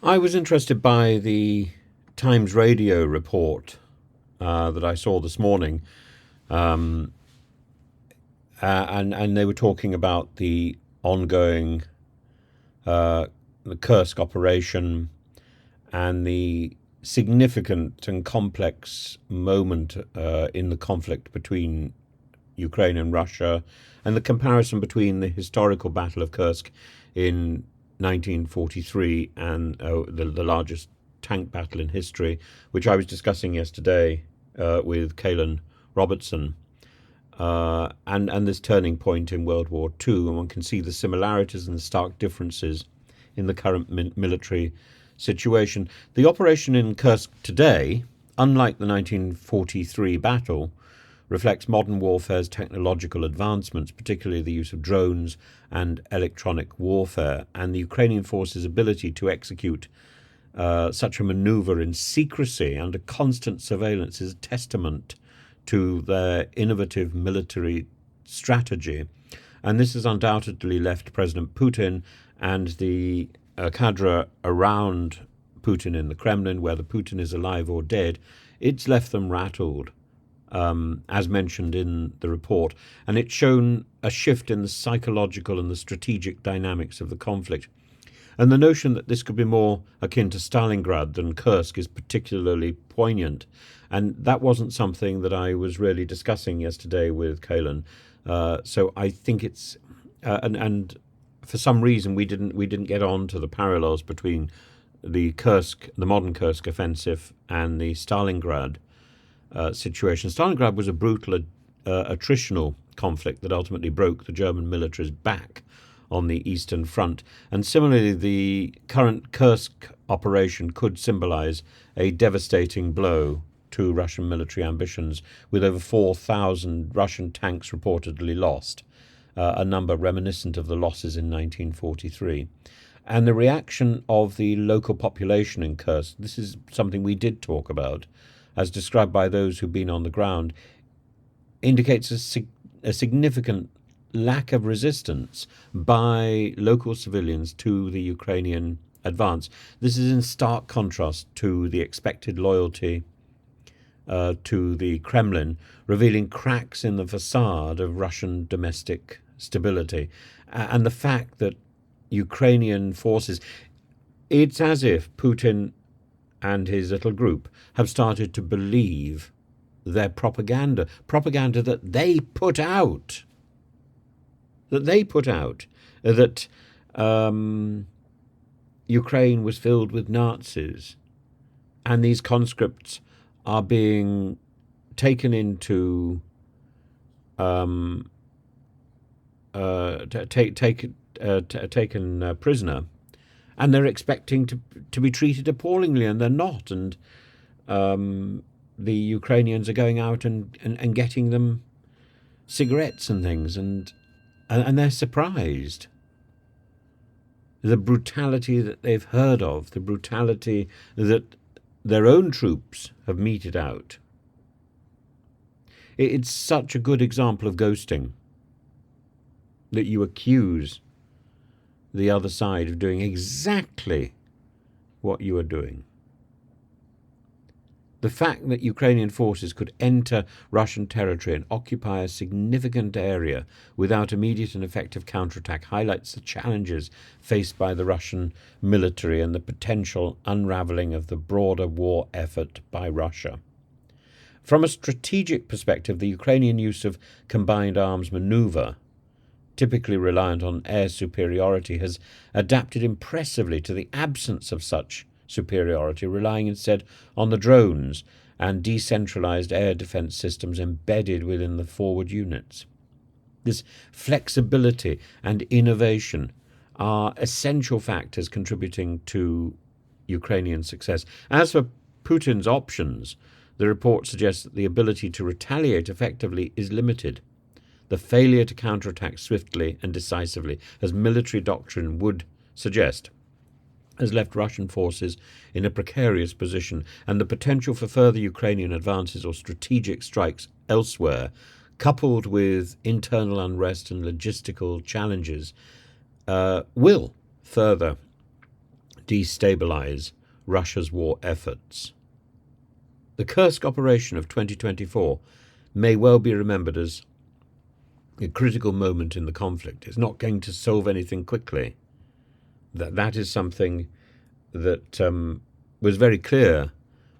I was interested by the Times Radio report that I saw this morning, um, and they were talking about the ongoing uh, the Kursk operation and the significant and complex moment in the conflict between Ukraine and Russia, and the comparison between the historical Battle of Kursk in 1943 and the largest tank battle in history, which I was discussing yesterday with Caolan Robertson, and this turning point in World War II, and one can see the similarities and the stark differences in the current military situation. The operation in Kursk today, unlike the 1943 battle, reflects modern warfare's technological advancements, particularly the use of drones and electronic warfare, and the Ukrainian forces' ability to execute such a maneuver in secrecy under constant surveillance is a testament to their innovative military strategy. And this has undoubtedly left President Putin and the cadre around Putin in the Kremlin, whether Putin is alive or dead, it's left them rattled, as mentioned in the report, and it's shown a shift in the psychological and the strategic dynamics of the conflict. And the notion that this could be more akin to Stalingrad than Kursk is particularly poignant. And that wasn't something that I was really discussing yesterday with Caolan. So I think it's and for some reason we didn't get on to the parallels between the modern Kursk offensive and the Stalingrad situation. Stalingrad was a brutal attritional conflict that ultimately broke the German military's back on the Eastern Front. And similarly, the current Kursk operation could symbolize a devastating blow to Russian military ambitions, with over 4,000 Russian tanks reportedly lost, a number reminiscent of the losses in 1943. And the reaction of the local population in Kursk, this is something we did talk about, as described by those who've been on the ground, indicates a significant lack of resistance by local civilians to the Ukrainian advance. This is in stark contrast to the expected loyalty to the Kremlin, revealing cracks in the facade of Russian domestic stability. And the fact that Ukrainian forces, it's as if Putin and his little group have started to believe their propaganda that they put out, that Ukraine was filled with Nazis, and these conscripts are being taken into taken prisoner, and they're expecting to be treated appallingly, and they're not. And the Ukrainians are going out and getting them cigarettes and things, and they're surprised. The brutality that they've heard of, the brutality that their own troops have meted out. It's such a good example of ghosting, that you accuse the other side of doing exactly what you are doing. The fact that Ukrainian forces could enter Russian territory and occupy a significant area without immediate and effective counterattack highlights the challenges faced by the Russian military and the potential unraveling of the broader war effort by Russia. From a strategic perspective, the Ukrainian use of combined arms maneuver, typically reliant on air superiority, has adapted impressively to the absence of such superiority, relying instead on the drones and decentralized air defense systems embedded within the forward units. This flexibility and innovation are essential factors contributing to Ukrainian success. As for Putin's options, the report suggests that the ability to retaliate effectively is limited. The failure to counterattack swiftly and decisively, as military doctrine would suggest, has left Russian forces in a precarious position, and the potential for further Ukrainian advances or strategic strikes elsewhere, coupled with internal unrest and logistical challenges, will further destabilize Russia's war efforts. The Kursk operation of 2024 may well be remembered as a critical moment in the conflict. It's not going to solve anything quickly. That is something that was very clear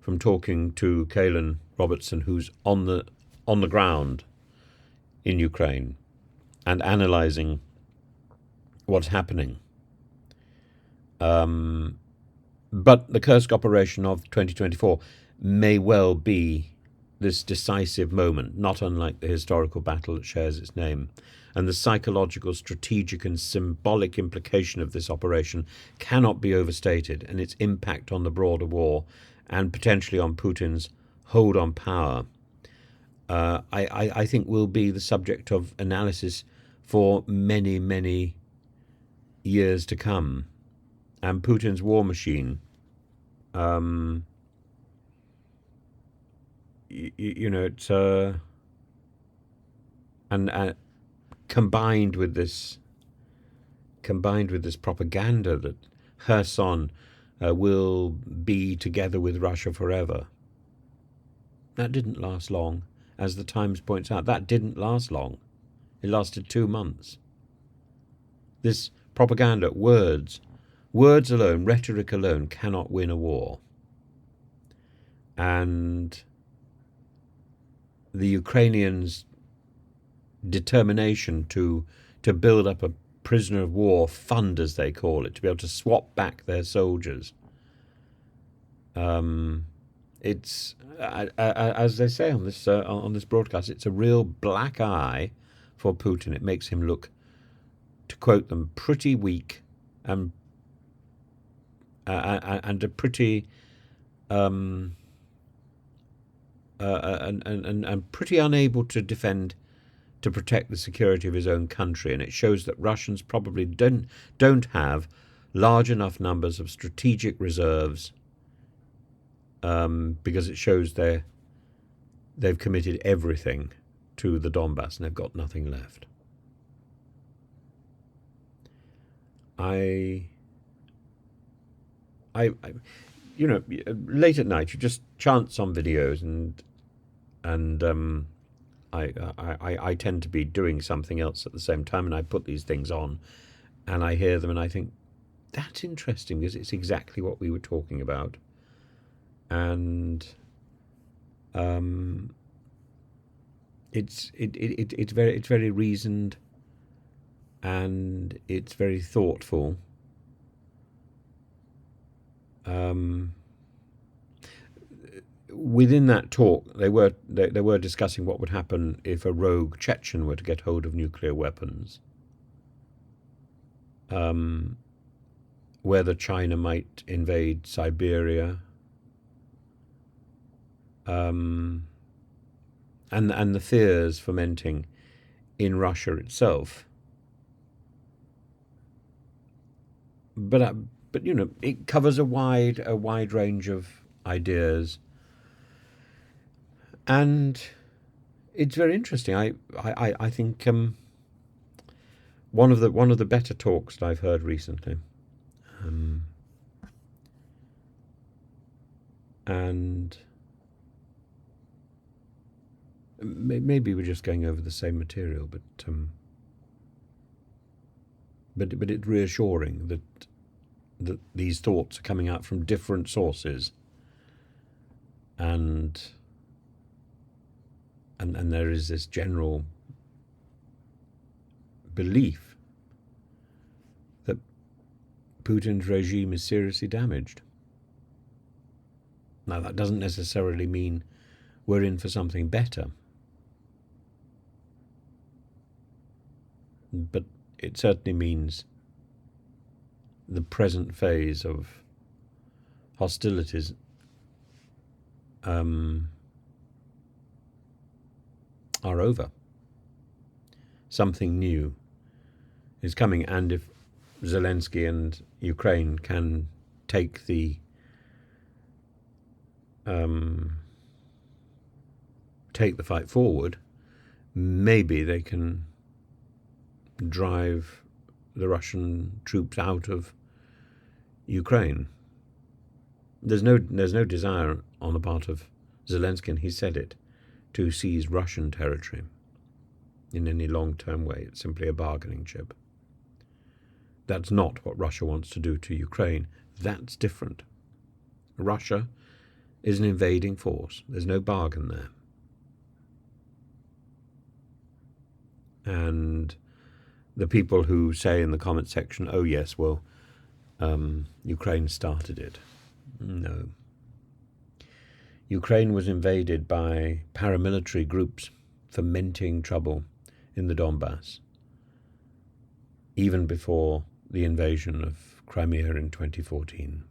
from talking to Caolan Robertson, who's on the ground in Ukraine and analysing what's happening. But the Kursk operation of 2024 may well be this decisive moment, not unlike the historical battle that shares its name. And the psychological, strategic and symbolic implication of this operation cannot be overstated, and its impact on the broader war and potentially on Putin's hold on power, I think will be the subject of analysis for many, many years to come. And Putin's war machine, it's and combined with this propaganda that Kherson will be together with Russia forever. That didn't last long, as the Times points out. That didn't last long. It lasted 2 months. This propaganda, words alone, rhetoric alone, cannot win a war. And the Ukrainians' determination to build up a prisoner of war fund, as they call it, to be able to swap back their soldiers. It's as they say on this broadcast, it's a real black eye for Putin. It makes him look, to quote them, pretty weak and a pretty and pretty unable to protect the security of his own country. And it shows that Russians probably don't have large enough numbers of strategic reserves, because it shows they've committed everything to the Donbass and they've got nothing left. Late at night you just chance on videos, and I tend to be doing something else at the same time, and I put these things on and I hear them and I think, that's interesting, because it's exactly what we were talking about. And it's very reasoned, and it's very thoughtful. Within that talk, they were discussing what would happen if a rogue Chechen were to get hold of nuclear weapons, whether China might invade Siberia, and the fears fermenting in Russia itself. But it covers a wide range of ideas, and it's very interesting. I think one of the better talks that I've heard recently, and maybe we're just going over the same material, but it's reassuring that these thoughts are coming out from different sources, and there is this general belief that Putin's regime is seriously damaged. Now, that doesn't necessarily mean we're in for something better, but it certainly means the present phase of hostilities are over. Something new is coming, and if Zelensky and Ukraine can take the fight forward, maybe they can drive the Russian troops out of Ukraine. There's no desire on the part of Zelensky, and he said it, to seize Russian territory in any long-term way. It's simply a bargaining chip. That's not what Russia wants to do to Ukraine. That's different. Russia is an invading force. There's no bargain there. And the people who say in the comment section, oh yes, well, Ukraine started it. No. Ukraine was invaded by paramilitary groups fomenting trouble in the Donbass, even before the invasion of Crimea in 2014.